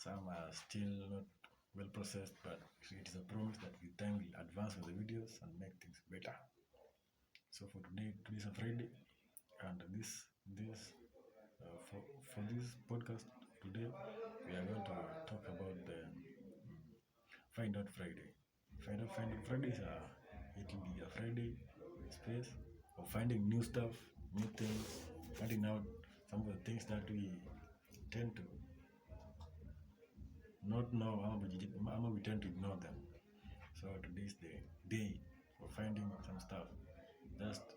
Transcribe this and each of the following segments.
Some are still not well processed, but it is a promise that with time we'll advance with the videos and make things better. So for today is a Friday, and for this podcast today, we are going to talk about the Find Out Friday. Find Out Friday it will be a Friday space of finding new stuff, new things, finding out some of the things that we tend to not know, how we tend to ignore them. So today is the day for finding some stuff. Just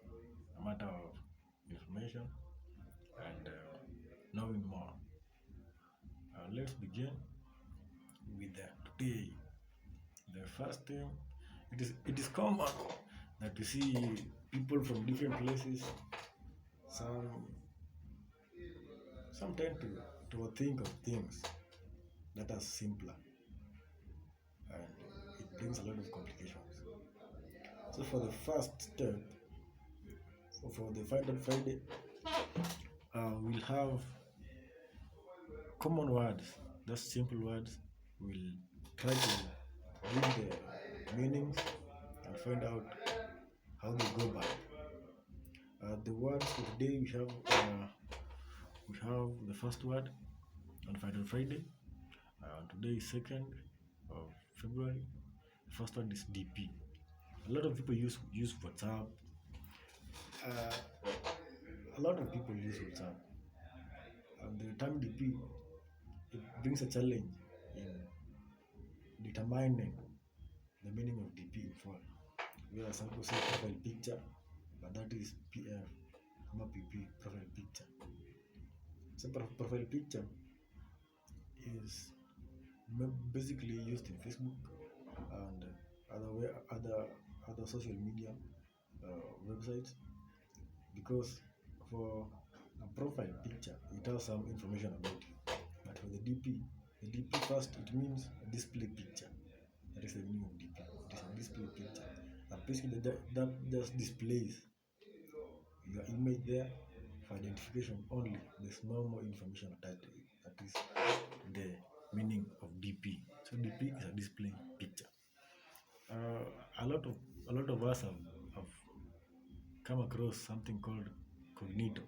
a matter of information and knowing more. Let's begin with today. The first thing, it is common that you see people from different places. Some some tend to think of things that are simpler, and it brings a lot of complications. So for the first step, for the Find Out Friday, we'll have common words, just simple words. We'll try to read the meanings and find out how they go by. The words for today we have the first word on Find Out Friday. Today is 2nd of February. The first one is DP. A lot of people use WhatsApp. Uh, a lot of people use WhatsApp. And the term DP, it brings a challenge in determining the meaning of DP in full. Where some people say profile picture, but that is PF, not PP, profile picture. So profile picture is basically used in Facebook and other social media websites, because for a profile picture it has some information about you, but for the DP first, it means display picture. That is the meaning of DP. It is a display picture. Basically that just displays your image there for identification only. There's no more information attached to it. That is the meaning of DP. So DP is a display picture. A lot of us have come across something called cognito.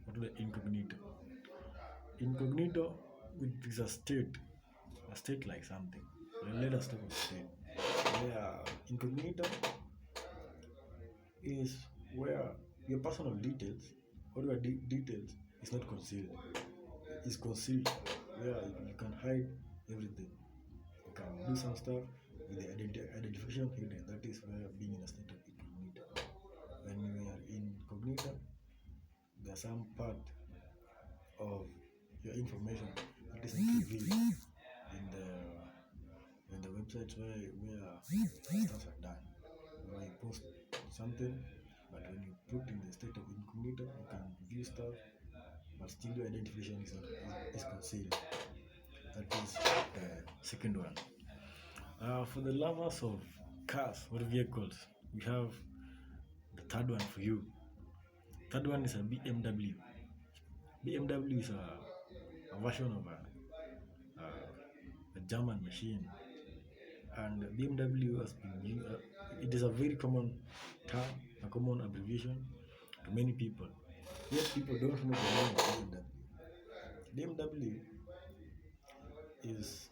What is the incognito? Incognito, it is a state like something. Let us talk of state. Yeah, incognito is where your personal details or your details is not concealed. It's concealed, where you can hide everything. You can do some stuff with the identification hidden. That is where being in a state of incognito. When you are incognito, there's some part of your information that isn't revealed in the websites where stuff are done. Where you post something, but when you put in the state of incognito, you can view stuff, but still your identification is concealed. That is the second one. For the lovers of cars or vehicles, we have the third one for you. Third one is a BMW. BMW is a version of a German machine, and BMW has been it is a very common term, a common abbreviation to many people. Yet people don't know the name of BMW. BMW is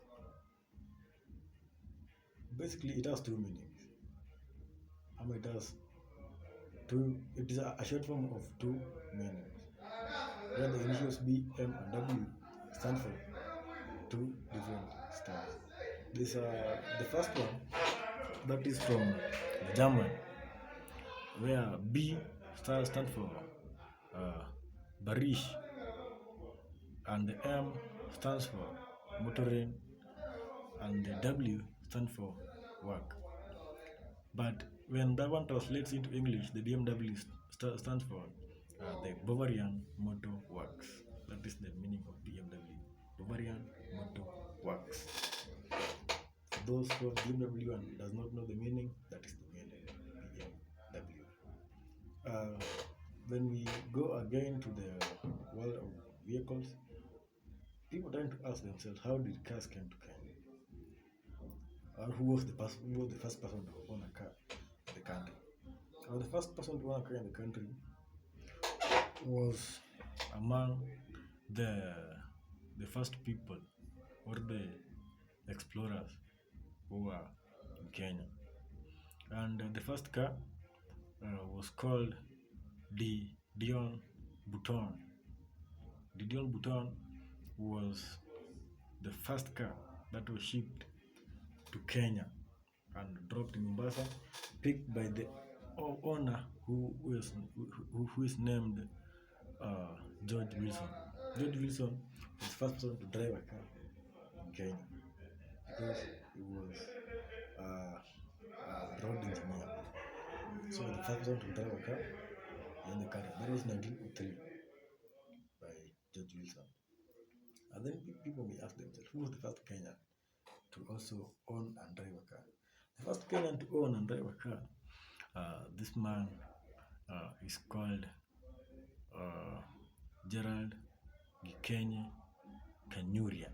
basically, it has two meanings. It has two. It is a short form of two meanings. Where the initials B, M, and W stand for two different stuff. This the first one, that is from the German, where B stands for Barish, and the M stands for motoring, and the W stands for work. But when that one translates into English, the BMW stands for the Bavarian Motor Works. That is the meaning of BMW. Bavarian Motor Works. Those who have BMW and does not know the meaning, that is the meaning of BMW. When we go again to the world of vehicles, people tend to ask themselves, how did cars come to Kenya? Or who was the first person to own a car in the country? Or the first person to own a car in the country was among the the first people or the explorers who were in Kenya. And the first car was called the Dion Bouton. The Dion Bouton was the first car that was shipped to Kenya and dropped in Mombasa, picked by the owner who is named George Wilson. George Wilson was the first person to drive a car in Kenya because he was a road engineer. So the first person to drive a car in the country. That was 1903 by George Wilson. And then people may ask themselves, who was the first Kenyan to also own and drive a car? The first Kenyan to own and drive a car, this man is called Gerald Gikenye Kanyuria.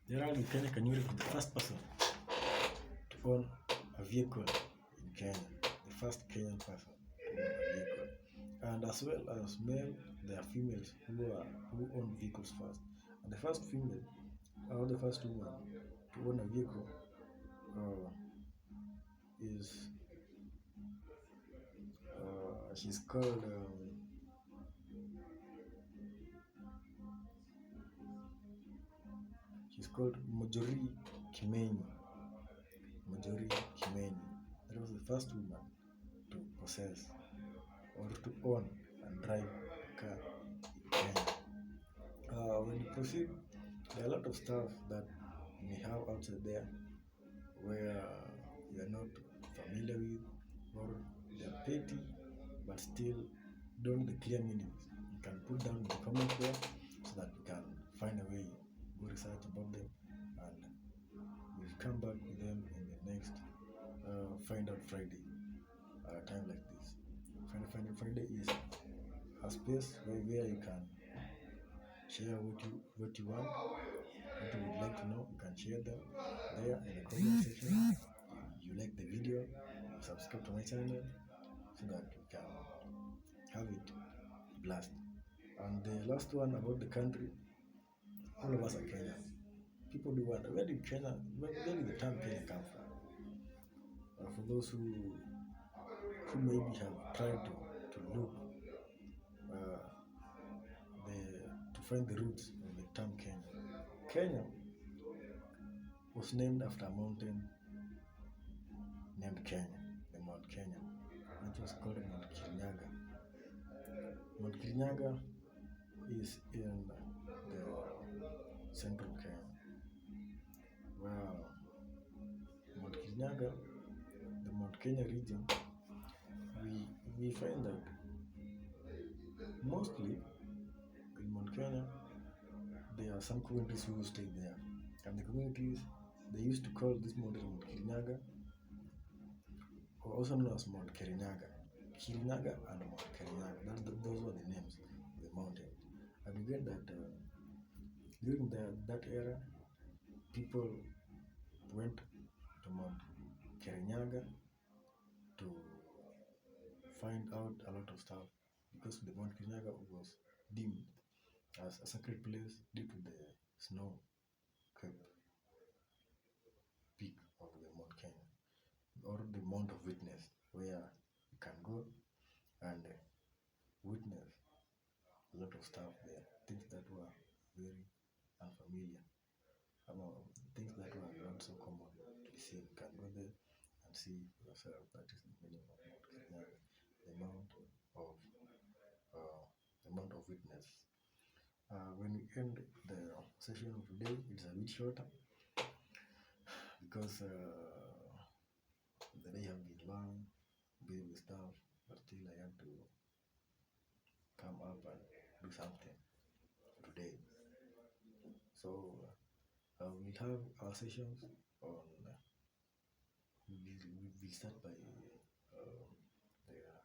Gerald Gikenye Kanyuria was the first person to own a vehicle in Kenya, the first Kenyan person to own a vehicle. And as well as male, there are females who own vehicles first. And the first female, or the first woman to own a vehicle is she's called Marjorie Kimeni. Marjorie Kimeni. That was the first woman to possess or to own and drive a car in Kenya. When you proceed, there are a lot of stuff that you may have outside there where you are not familiar with, or they are petty but still don't know the clear meanings. You can put down in the comment there so that you can find a way, go research about them, and we'll come back with them in the next Find Out Friday time like this. Find Out Friday is a space where you can share what you want, what you would like to know. You can share them there in the comment section. You like the video, subscribe to my channel so that you can have it blast. And the last one about the country, all of us are Kenyans. People do wonder, where did the term Kenya come from? For those who maybe have tried to look to find the roots of the term Kenya. Kenya was named after a mountain named Kenya, the Mount Kenya, which was called Mount Kirinyaga. Mount Kirinyaga is in the central Kenya. Well, Mount Kirinyaga, the Mount Kenya region, we find that mostly in Mount Kenya there are some communities who stay there, and the communities, they used to call this mountain Mount Kirinyaga, or also known as Mount Kirinyaga. Kirinyaga and Mount Kirinyaga, those were the names of the mountain. And we get that during that era, people went to Mount Kirinyaga to find out a lot of stuff, because the Mount Kirinyaga was deemed as a sacred place due to the snow cape peak of the Mount Kenya, or the Mount of Witness, where you can go and witness a lot of stuff there, things that were very unfamiliar, things that were not so common to be seen. You can go there and see for yourself. That is the meaning of Mount Kirinyaga, the Mount of Witness. When we end the session of today, it's a bit shorter because the day have been long, busy with stuff, but still I had to come up and do something today. So we'll have our sessions on, we'll start by the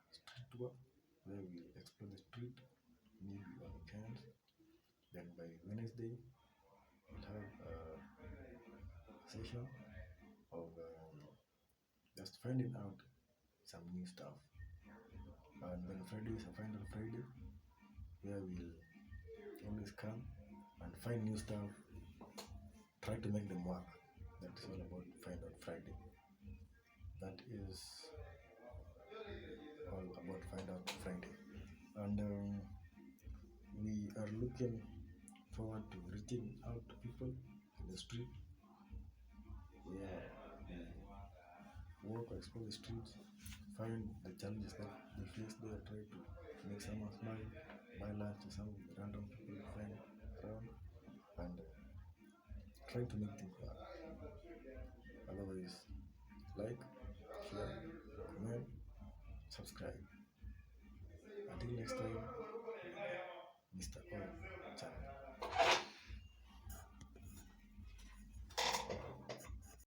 street tour, where we'll explore the street, maybe on weekends. Then by Wednesday, we'll have a session of just finding out some new stuff. And then Friday is a final Friday where we'll always come and find new stuff, try to make them work. That's all about Find Out Friday. That is all about Find Out Friday. And we are looking forward to reaching out to people in the street. Yeah, we walk or explore the streets, find the challenges that we face there, try to make someone smile, buy lunch to some of the random people we find around, and try to make things work. Otherwise, like, share, comment, subscribe. Until next time.